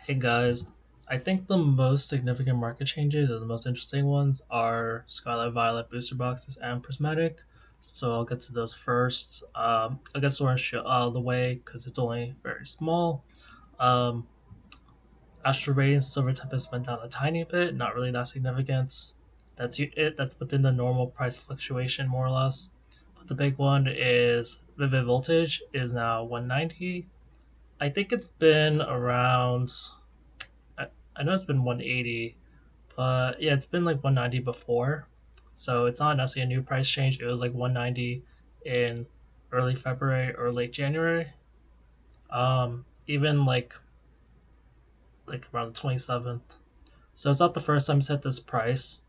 Hey guys, I think the most significant market changes or the most interesting ones are Scarlet Violet booster boxes and Prismatic. So I'll get to those first. I'll get Sword and Shield out of the way because it's only very small. Um, Astral Radiance Silver Tempest went down a tiny bit, not really that significant. It. That's within the normal price fluctuation, more or less. But the big one is Vivid Voltage is now 190. I think it's been around. I, I know it's been 180, but yeah, it's been like 190 before. So it's not necessarily a new price change. It was like 190 in early February or late January. Even like around the 27th. So it's not the first time it's hit this price.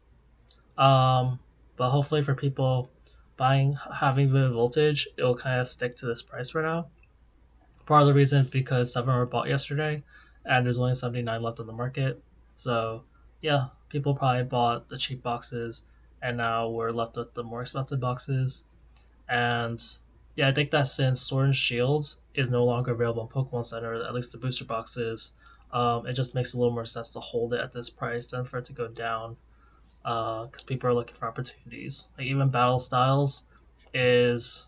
Um, but hopefully for people buying having the voltage, it'll kind of stick to this price for now. Part of the reason is because seven were bought yesterday, and there's only 79 left on the market. So yeah, people probably bought the cheap boxes, and now we're left with the more expensive boxes. And yeah, I think that since Sword and Shields is no longer available in Pokemon Center, at least the booster boxes, it just makes a little more sense to hold it at this price than for it to go down. Because people are looking for opportunities. Like even Battle Styles is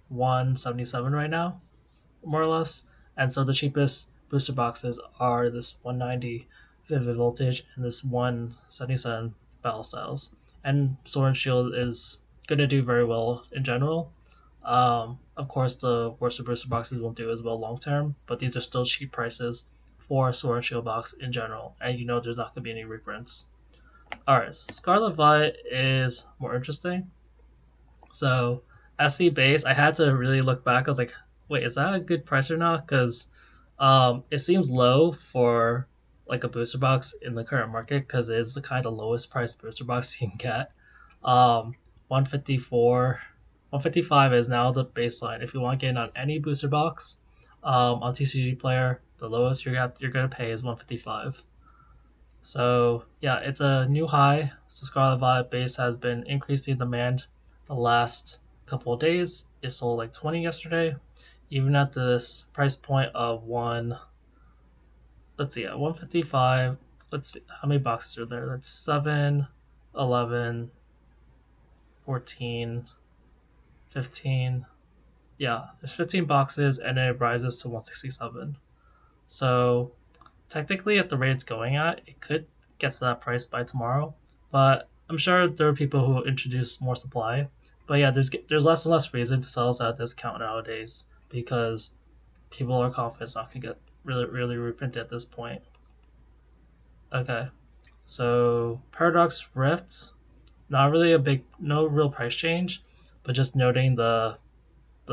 177 right now, more or less. And so the cheapest booster boxes are this 190 Vivid Voltage and this 177 Battle Styles. And Sword and Shield is going to do very well in general. Of course, the worst booster boxes won't do as well long term, but these are still cheap prices for Sword and Shield box in general. And you know there's not going to be any reprints. Alright, Scarlet Violet is more interesting. So SV base, I had to really look back. I was like, wait, is that a good price or not? Because it seems low for like a booster box in the current market because it's the kind of lowest priced booster box you can get. 154, 155 is now the baseline. If you want to get in on any booster box on TCG Player, the lowest you're gonna pay is 155. So yeah, it's a new high. So Scarlet Violet base has been increasing in demand the last couple of days. It sold like 20 yesterday. Even at this price point of one, let's see, at 155. Let's see how many boxes are there. That's 7, 11, 14, 15. Yeah, there's 15 boxes, and then it rises to 167. So technically, at the rate it's going at, it could get to that price by tomorrow. But I'm sure there are people who will introduce more supply. But yeah, there's less and less reason to sell us at a discount nowadays because people are confident it's not gonna get really reprinted at this point. Okay, so Paradox Rift, not really no real price change, but just noting the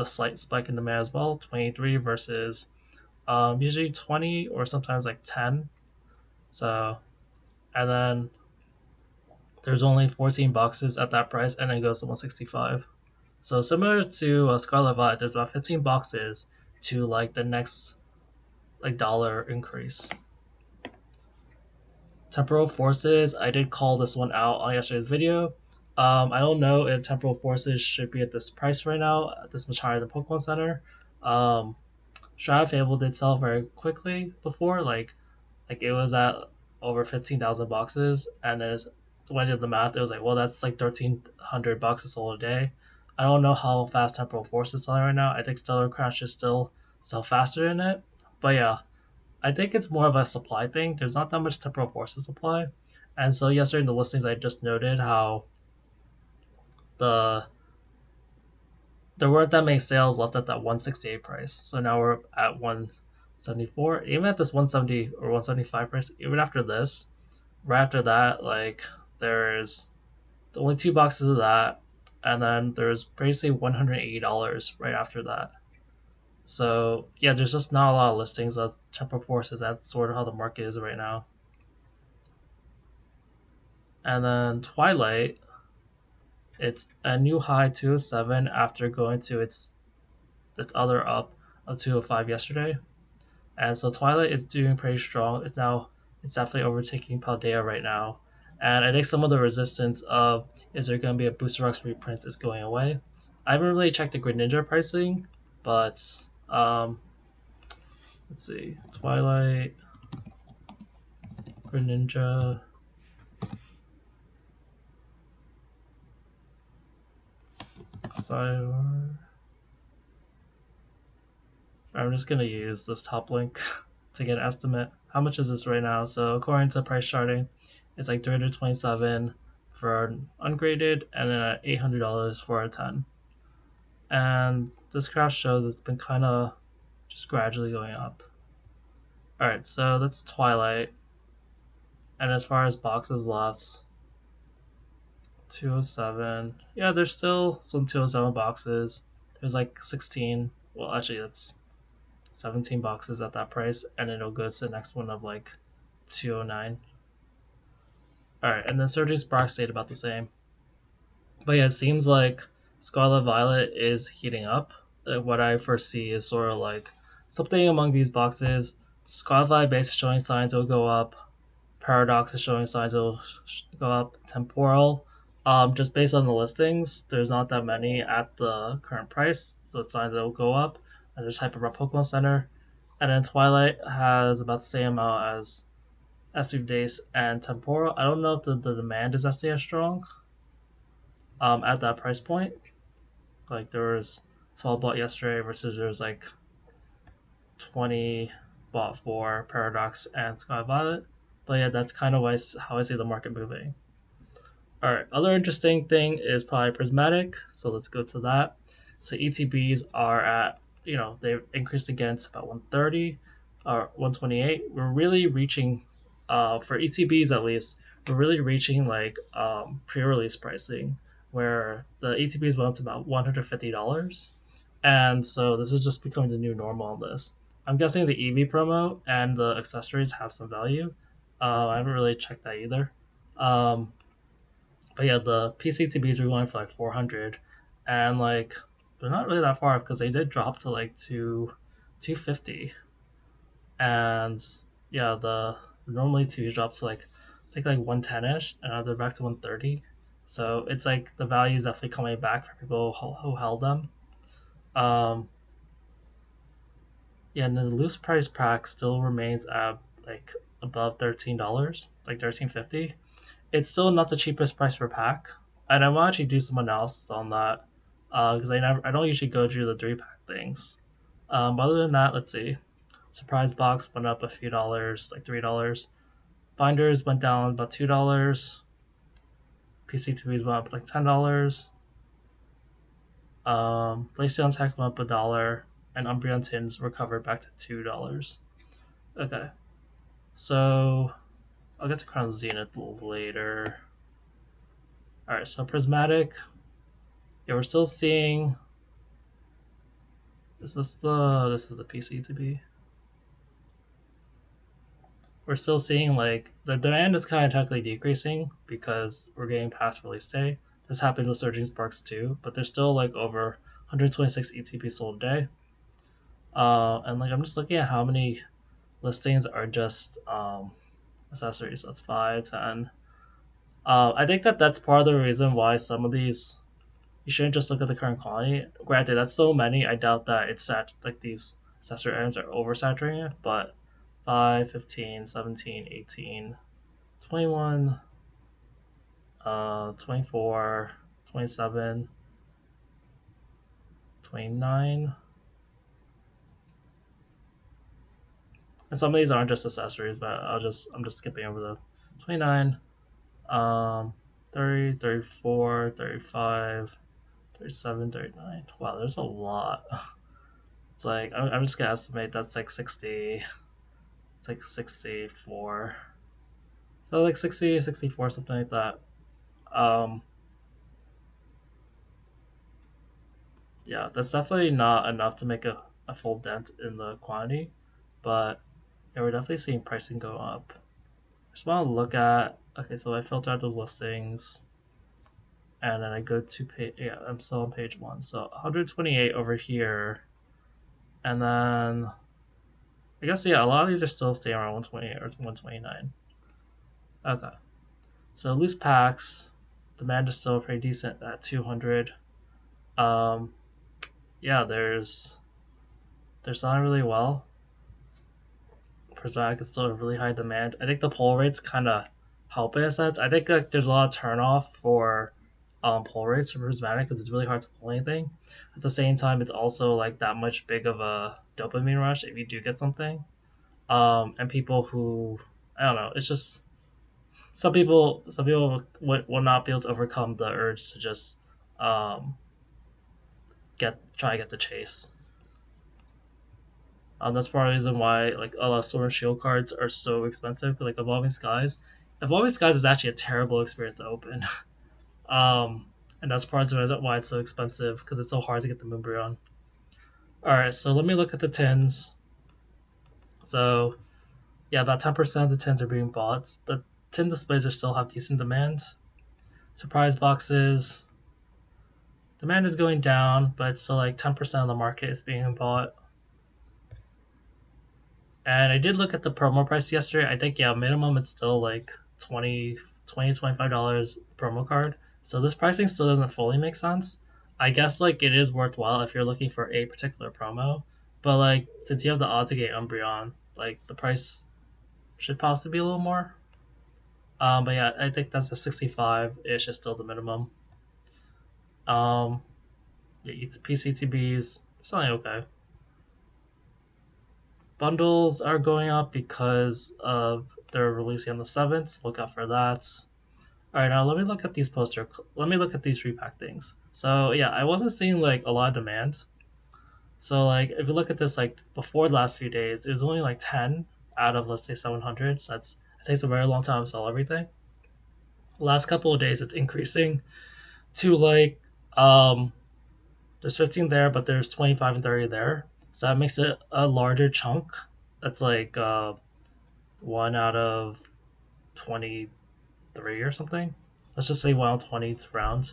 slight spike in demand as well. 23 versus usually 20 or sometimes like 10. So and then there's only 14 boxes at that price, and it goes to 165. So similar to Scarlet Violet, there's about 15 boxes to like the next like dollar increase. Temporal Forces, I did call this one out on yesterday's video. I don't know if Temporal Forces should be at this price right now, this much higher than Pokemon Center. Um, Shroud of Fable did sell very quickly before, like it was at over 15,000 boxes, and then when I did the math, it was like, well, that's like 1,300 boxes sold a day. I don't know how fast Temporal Force is selling right now. I think Stellar Crown should still sell faster than it, but yeah, I think it's more of a supply thing. There's not that much Temporal Forces supply, and so yesterday in the listings, I just noted how the there weren't that many sales left at that 168 price. So now we're at 174. Even at this 170 or 175 price, even after this, right after that, like there's only two boxes of that, and then there's basically $180 right after that. So yeah, there's just not a lot of listings of Temper Forces. That's sort of how the market is right now. And then Twilight, it's a new high 207 after going to its other up of 205 yesterday. And so Twilight is doing pretty strong. It's definitely overtaking Paldea right now. And I think some of the resistance of is there going to be a Booster Box reprint is going away. I haven't really checked the Greninja pricing, but let's see, Twilight, Greninja, Cyber. I'm just gonna use this top link to get an estimate. How much is this right now? So according to price charting, it's like 327 for an ungraded and then at $800 for a 10. And this graph shows it's been kind of just gradually going up. All right, so that's Twilight. And as far as boxes left, 207. Yeah, there's still some 207 boxes. There's like 16. Well, actually, that's 17 boxes at that price, and it'll go to the next one of like 209. All right, and then Surging Spark stayed about the same. But yeah, it seems like Scarlet Violet is heating up. What I foresee is sort of like something among these boxes. Scarlet Violet base is showing signs it'll go up. Paradox is showing signs it'll go up. Temporal, just based on the listings, there's not that many at the current price, so it's signs it'll go up. And there's Hyper Rep Pokemon Center, and then Twilight has about the same amount as Dace and Temporal. I don't know if the demand is as strong at that price point. Like there was 12 bought yesterday versus there's like 20 bought for Paradox and Sky Violet. But yeah, that's kind of how I see the market moving. All right, other interesting thing is probably Prismatic. So let's go to that. So ETBs are at, they've increased again to about 130 or 128. We're really reaching, for ETBs at least, we're really reaching like pre-release pricing where the ETBs went up to about $150. And so this is just becoming the new normal on this. I'm guessing the EV promo and the accessories have some value. I haven't really checked that either. Um, but yeah, the PCTBs are going for like 400, and like they're not really that far because they did drop to like 250, and yeah, the normally two drop to like I think like 110ish, and they're back to 130. So it's like the value is definitely coming back for people who held them. Um, yeah, and then the loose price pack still remains at like above $13, like 13.50. It's still not the cheapest price per pack, and I want to actually do some analysis on that because I don't usually go through the 3 pack things. But other than that, let's see. Surprise box went up a few dollars, like $3. Binders went down about $2. PCTVs went up like $10. PlayStation Tech went up $1, and Umbreon tins recovered back to $2. Okay, so I'll get to Crown Zenith later. All right, so Prismatic. Yeah, we're still seeing. This is the PCTB. We're still seeing like the demand is kind of technically decreasing because we're getting past release day. This happened with Surging Sparks too, but there's still like over 126 ETP sold a day. And like I'm just looking at how many listings are just accessories. That's 5, 10. I think that's part of the reason why some of these you shouldn't just look at the current quantity. Granted, that's so many. I doubt that it's like these accessory items are oversaturating it, but 5, 15, 17, 18, 21, 24, 27, 29. And some of these aren't just accessories, but I'm just skipping over the 29, 30, 34, 35, 37, 39. Wow, there's a lot. It's like I'm just gonna estimate that's like 60. It's like 64. So like 60, 64, something like that. Um, yeah, that's definitely not enough to make a full dent in the quantity, but yeah, we're definitely seeing pricing go up. I just want to look at, okay, so I filter out those listings and then I go to page, yeah, I'm still on page 1. So 128 over here, and then I guess, yeah, a lot of these are still staying around 128 or 129. Okay, so loose packs, demand is still pretty decent at 200. Um, yeah, they're selling really well. Prismatic is still a really high demand. I think the pull rates kind of help in a sense. I think like there's a lot of turnoff for pull rates for Prismatic because it's really hard to pull anything. At the same time, it's also like that much big of a dopamine rush if you do get something. And people who I don't know, it's just some people will not be able to overcome the urge to just um, get try to get the chase. That's part of the reason why like a lot of Sword and Shield cards are so expensive. Like Evolving Skies, Evolving Skies is actually a terrible experience to open. um, and that's part of the reason why it's so expensive because it's so hard to get the Moonbreon. All right, so let me look at the tins. So yeah, about 10% of the tins are being bought. The tin displays are still have decent demand. Surprise boxes demand is going down, but it's still like 10% of the market is being bought. And I did look at the promo price yesterday. I think yeah, minimum it's still like 25 dollars promo card. So this pricing still doesn't fully make sense. I guess like it is worthwhile if you're looking for a particular promo. But like since you have the odd to get Umbreon, like the price should possibly be a little more. But yeah, I think that's a 65 ish is still the minimum. Um yeah, it's PCTBs, something okay. Bundles are going up because of they're releasing on the 7th. Look out for that. All right, now let me look at these poster. Let me look at these repack things. So yeah, I wasn't seeing like a lot of demand. So like if you look at this like before the last few days, it was only like 10 out of let's say 700. So that's it takes a very long time to sell everything. The last couple of days, it's increasing to like there's 15 there, but there's 25 and 30 there. So that makes it a larger chunk. That's like one out of 23 or something. Let's just say 1 out of 20 it's round.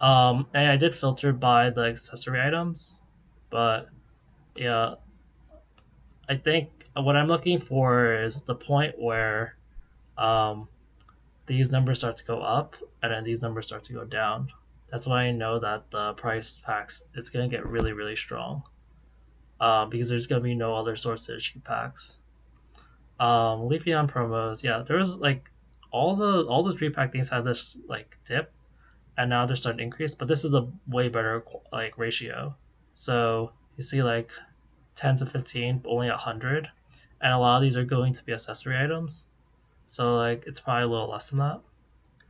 And I did filter by the accessory items, but yeah, I think what I'm looking for is the point where um, these numbers start to go up and then these numbers start to go down. That's why I know that the price packs it's gonna get really really strong because there's gonna be no other source of cheap packs. Leafeon promos, yeah, there was like all the three pack things had this like dip and now they're starting to increase. But this is a way better like ratio. So you see like 10 to 15, only 100, and a lot of these are going to be accessory items. So like it's probably a little less than that.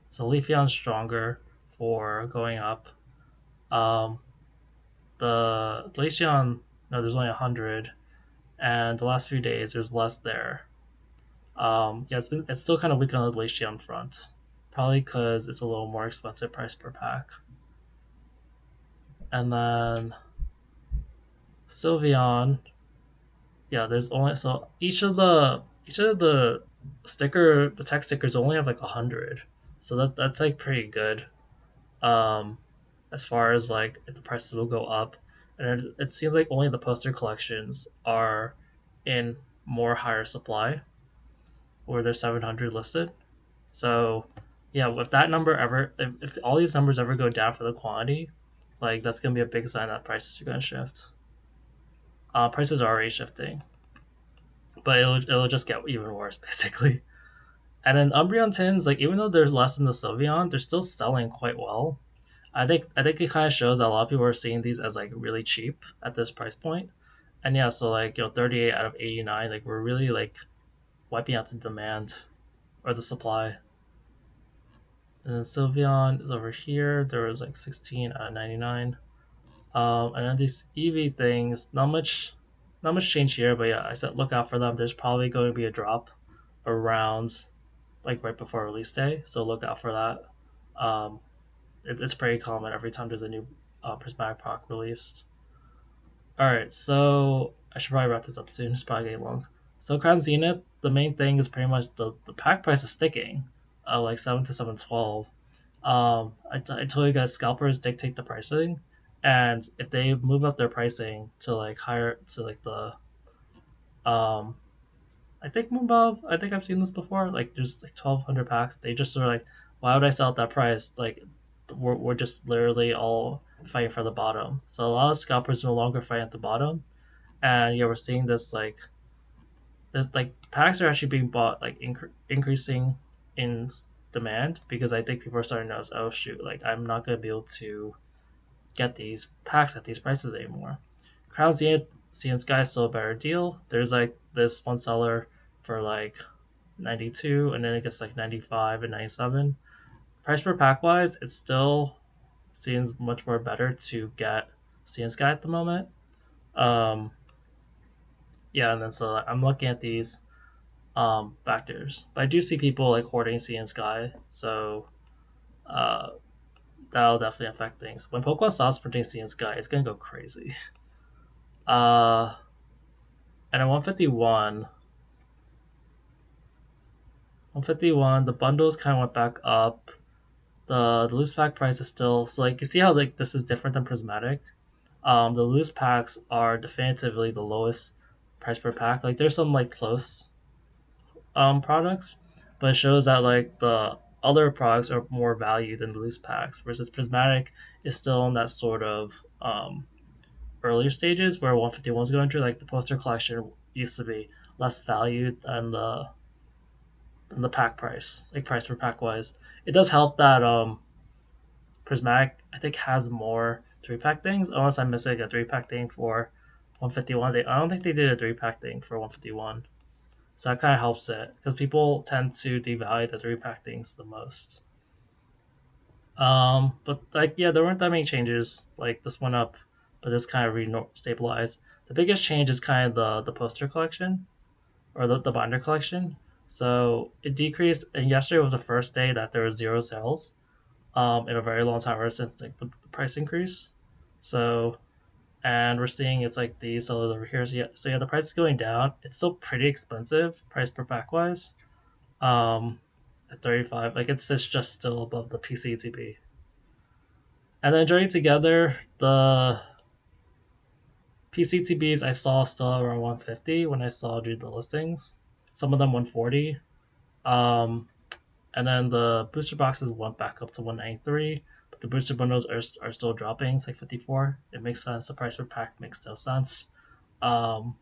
So Leafeon's stronger for going up. Um, the Glaceon, no, there's only 100, and the last few days there's less there. Yeah, it's still kind of weak on the Glaceon front, probably because it's a little more expensive price per pack. And then Sylveon, yeah, there's only so each of the the text stickers only have like 100, so that's like pretty good. Um, as far as like if the prices will go up, and it seems like only the poster collections are in more higher supply, where there's 700 listed. So yeah, if that number ever, if all these numbers ever go down for the quantity, like that's gonna be a big sign that prices are gonna shift. Prices are already shifting, but it'll just get even worse basically. And then Umbreon tins, like even though they're less than the Sylveon, they're still selling quite well. I think it kind of shows that a lot of people are seeing these as like really cheap at this price point. And yeah, so like 38 out of 89, like we're really like wiping out the demand or the supply. And then Sylveon is over here. There was like 16 out of 99. And then these EV things, not much change here, but yeah, I said look out for them. There's probably going to be a drop around like right before release day, so look out for that. Um, it's pretty common every time there's a new Prismatic product released. All right, so I should probably wrap this up soon. It's probably getting long. So Crown Zenith, the main thing is pretty much the pack price is sticking, like 7 to 712. I told you guys scalpers dictate the pricing, and if they move up their pricing to like higher to like the um I think Moonbob, I think I've seen this before. Like there's like 1,200 packs. They just sort of like, why would I sell at that price? Like we're just literally all fighting for the bottom. So a lot of scalpers no longer fight at the bottom, and yeah, we're seeing this like there's like packs are actually being bought like increasing in demand because I think people are starting to notice, oh shoot, like I'm not gonna be able to get these packs at these prices anymore. Crown Zenith Sky is still a better deal. There's like this one seller for like 92, and then it gets like 95 and 97. Price per pack wise, it still seems much more better to get CN Sky at the moment. Um, yeah, and then so I'm looking at these factors, but I do see people like hoarding CN Sky, so uh, that'll definitely affect things. When Pokemon stops printing CN Sky, it's gonna go crazy. Uh, and at 151, the bundles kind of went back up. The loose pack price is still so like you see how like this is different than Prismatic. The loose packs are definitively the lowest price per pack. Like there's some like close products, but it shows that like the other products are more value than the loose packs. Versus Prismatic is still in that sort of earlier stages where 151 is going through. Like the poster collection used to be less valued than the pack price, like price per pack wise. It does help that Prismatic I think has more three pack things, unless I'm missing a three pack thing for 151. I don't think they did a three pack thing for 151, so that kind of helps it because people tend to devalue the three pack things the most. But like yeah, there weren't that many changes. Like this went up, but this kind of stabilized. The biggest change is kind of the poster collection or the binder collection. So it decreased, and yesterday was the first day that there was zero sales in a very long time ever since like the price increase. So and we're seeing it's like the sellers over here. So yeah, the price is going down. It's still pretty expensive, price per pack wise. Um, at 35, like it's just still above the PCTB. And then joining together, the PCTBs I saw still around 150 when I saw the listings. Some of them 140. Um, and then the booster boxes went back up to 193, but the booster bundles are still dropping. It's like 54. It makes sense. The price per pack makes no sense. Um,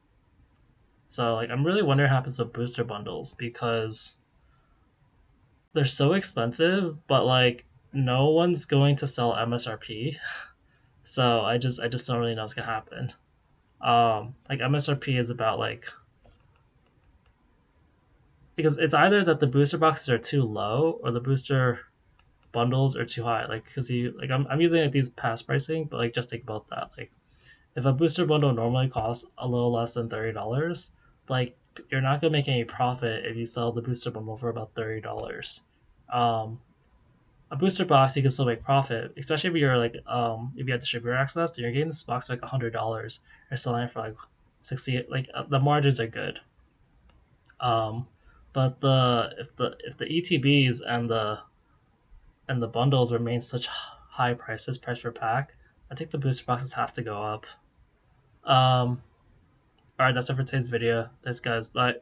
so like I'm really wondering what happens to booster bundles because they're so expensive, but like no one's going to sell MSRP. So I just don't really know what's gonna happen. Like MSRP is about like because it's either that the booster boxes are too low or the booster bundles are too high. Like because you like I'm using like these past pricing, but like just think about that. Like if a booster bundle normally costs a little less than $30, like you're not gonna make any profit if you sell the booster bundle for about $30. Um, a booster box you can still make profit, especially if you're like if you have distributor access, then you're getting this box for like $100. You're selling it for like 60. Like the margins are good. Um, but the ETBs and the bundles remain such high prices, price per pack, I think the booster boxes have to go up. All right, that's it for today's video. Thanks, guys. Bye.